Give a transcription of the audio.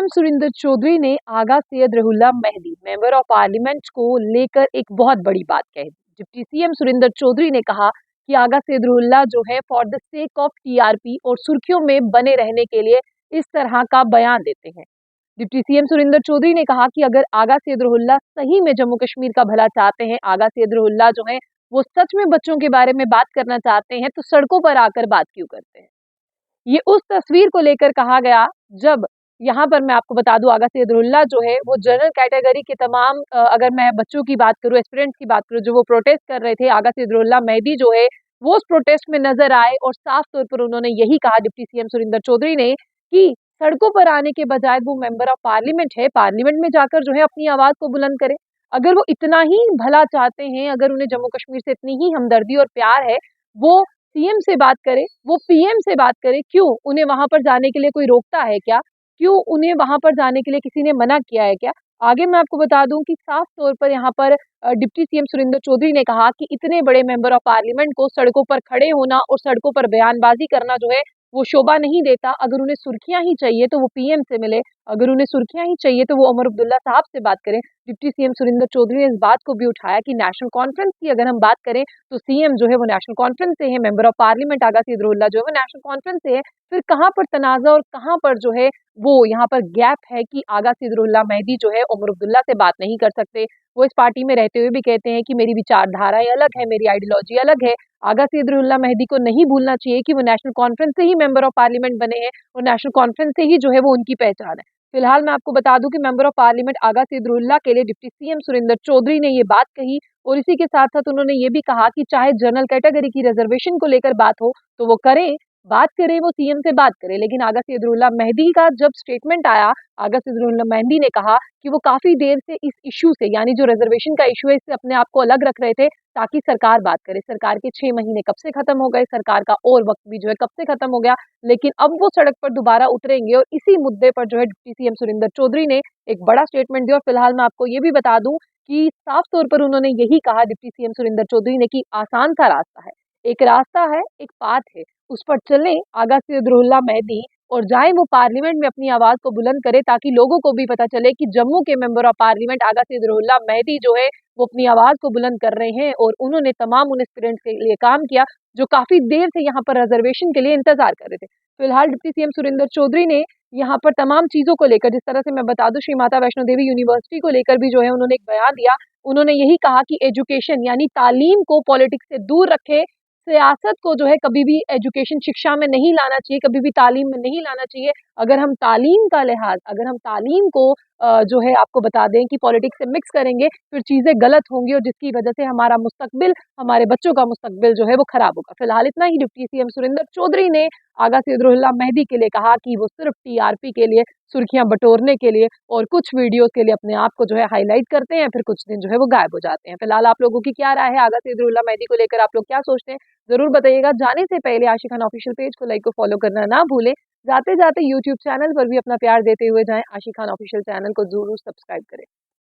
सुरिंदर चौधरी ने Aga Syed Ruhullah Mehdi member of parliament को लेकर एक बहुत बड़ी बात कह दी। डिप्टी सीएम सुरिंदर चौधरी ने कहा कि आगा सैयद रहूल्लाह जो है for the sake of TRP और सुर्खियों में बने रहने के लिए इस तरह का बयान देते हैं। डिप्टी सीएम सुरिंदर चौधरी ने कहा कि अगर आगा सैयद रहूल्लाह सही में जम्मू कश्मीर का भला चाहते हैं, आगा सैयद रहूल्लाह जो है वो सच में बच्चों के बारे में बात करना चाहते हैं, तो सड़कों पर आकर बात क्यों करते हैं। ये उस तस्वीर को लेकर कहा गया जब यहाँ पर मैं आपको बता दूं, आगा सैयद रहूल्लाह जो है वो जनरल कैटेगरी के तमाम अगर मैं बच्चों की बात करूं, एस्पिरेंट्स की बात करूं, जो वो प्रोटेस्ट कर रहे थे, आगा सैयद रहूल्लाह मेहदी जो है वो उस प्रोटेस्ट में नजर आए और साफ तौर पर उन्होंने यही कहा, डिप्टी सीएम सुरिंदर चौधरी ने, कि सड़कों पर आने के बजाय वो मेंबर ऑफ पार्लियामेंट है, पार्लियामेंट में जाकर जो है अपनी आवाज को बुलंद करें। अगर वो इतना ही भला चाहते हैं, अगर उन्हें जम्मू कश्मीर से इतनी ही हमदर्दी और प्यार है, वो सीएम से बात करे, वो पीएम से बात करे। क्यों उन्हें वहां पर जाने के लिए कोई रोकता है क्या? क्यों उन्हें वहां पर जाने के लिए किसी ने मना किया है क्या? आगे मैं आपको बता दूं कि साफ तौर पर यहाँ पर डिप्टी सीएम सुरिंदर चौधरी ने कहा कि इतने बड़े मेंबर ऑफ पार्लियामेंट को सड़कों पर खड़े होना और सड़कों पर बयानबाजी करना जो है वो शोभा नहीं देता। अगर उन्हें सुर्खियां ही चाहिए तो वो पीएम से मिले, अगर उन्हें सुर्खियां ही चाहिए तो वो उमर अब्दुल्ला साहब से बात करें। डिप्टी सीएम सुरिंदर चौधरी ने इस बात को भी उठाया कि नेशनल कॉन्फ्रेंस की अगर हम बात करें तो सीएम जो है वो नेशनल कॉन्फ्रेंस से है, मेंबर ऑफ पार्लियामेंट आगा सैयद रहूल्लाह जो है वो नेशनल कॉन्फ्रेंस से है। फिर कहाँ पर तनाज़ा और कहाँ पर जो है वो यहाँ पर गैप है कि आगा सैयद रहूल्लाह मेहदी जो है उमर अब्दुल्ला से बात नहीं कर सकते। वो इस पार्टी में रहते हुए भी कहते हैं कि मेरी विचारधाराएं अलग है, मेरी आइडियोलॉजी अलग है। आगा सैयद रहूल्लाह मेहदी को नहीं भूलना चाहिए कि वो नेशनल कॉन्फ्रेंस से ही मेंबर ऑफ पार्लियामेंट बने हैं और नेशनल कॉन्फ्रेंस से ही जो है वो उनकी पहचान है। फिलहाल मैं आपको बता दूं कि मेंबर ऑफ पार्लियामेंट आगा सैयद रहूल्लाह के लिए डिप्टी सीएम सुरिंदर चौधरी ने ये बात कही और इसी के साथ साथ उन्होंने ये भी कहा कि चाहे जनरल कैटेगरी की रिजर्वेशन को लेकर बात हो तो वो करें, बात करें, वो सीएम से बात करें। लेकिन आगा सैयद रहूल्लाह मेहदी का जब स्टेटमेंट आया, आगा सैयद रहूल्लाह मेहदी ने कहा कि वो काफी देर से इस इश्यू से, यानी जो रिजर्वेशन का इश्यू है, इससे अपने आप को अलग रख रहे थे ताकि सरकार बात करे। सरकार के 6 महीने कब से खत्म हो गए, सरकार का और वक्त भी जो है कब से खत्म हो गया, लेकिन अब वो सड़क पर दोबारा उतरेंगे और इसी मुद्दे पर जो है डिप्टी सीएम सुरिंदर चौधरी ने एक बड़ा स्टेटमेंट दिया। और फिलहाल मैं आपको ये भी बता दूं कि साफ तौर पर उन्होंने यही कहा, डिप्टी सीएम सुरिंदर चौधरी ने, कि आसान सा रास्ता है, एक रास्ता है, एक पाथ है, उस पर चले आगा सैयद रहूल्लाह मेहदी और जाए वो पार्लियामेंट में अपनी आवाज को बुलंद करे ताकि लोगों को भी पता चले कि जम्मू के मेंबर ऑफ पार्लियामेंट आगा सैयद रहूल्लाह मेहदी जो है वो अपनी आवाज को बुलंद कर रहे हैं और उन्होंने तमाम उन एस्पिरेंट्स के लिए काम किया जो काफी देर से यहाँ पर रिजर्वेशन के लिए इंतजार कर रहे थे। फिलहाल डिप्टी सीएम सुरिंदर चौधरी ने यहाँ पर तमाम चीजों को लेकर, जिस तरह से मैं बता दूं, श्री माता वैष्णो देवी यूनिवर्सिटी को लेकर भी जो है उन्होंने एक बयान दिया। उन्होंने यही कहा कि एजुकेशन यानी तालीम को पॉलिटिक्स से दूर रखे, सियासत को जो है कभी भी एजुकेशन शिक्षा में नहीं लाना चाहिए, कभी भी तालीम में नहीं लाना चाहिए। अगर हम तालीम का लिहाज, अगर हम तालीम को जो है आपको बता दें कि पॉलिटिक्स से मिक्स करेंगे फिर चीज़ें गलत होंगी और जिसकी वजह से हमारा मुस्तकबिल, हमारे बच्चों का मुस्तकबिल जो है वो खराब होगा। फिलहाल इतना ही। डिप्टी सीएम सुरिंदर चौधरी ने आगा सैयद रहूल्लाह मेहदी के लिए कहा कि वो सिर्फ टीआरपी के लिए, सुर्खियां बटोरने के लिए और कुछ वीडियोस के लिए अपने आप को जो है हाईलाइट करते हैं, फिर कुछ दिन जो है वो गायब हो जाते हैं। फिलहाल आप लोगों की क्या राय है आगा सैयद रहूल्लाह मेहदी को लेकर, आप लोग क्या सोचते हैं जरूर बताइएगा। जाने से पहले आशिक खान ऑफिशियल पेज को लाइक और फॉलो करना ना भूलें। जाते जाते यूट्यूब चैनल पर भी अपना प्यार देते हुए जाएं, आशिक खान ऑफिशियल चैनल को जरूर सब्सक्राइब करें।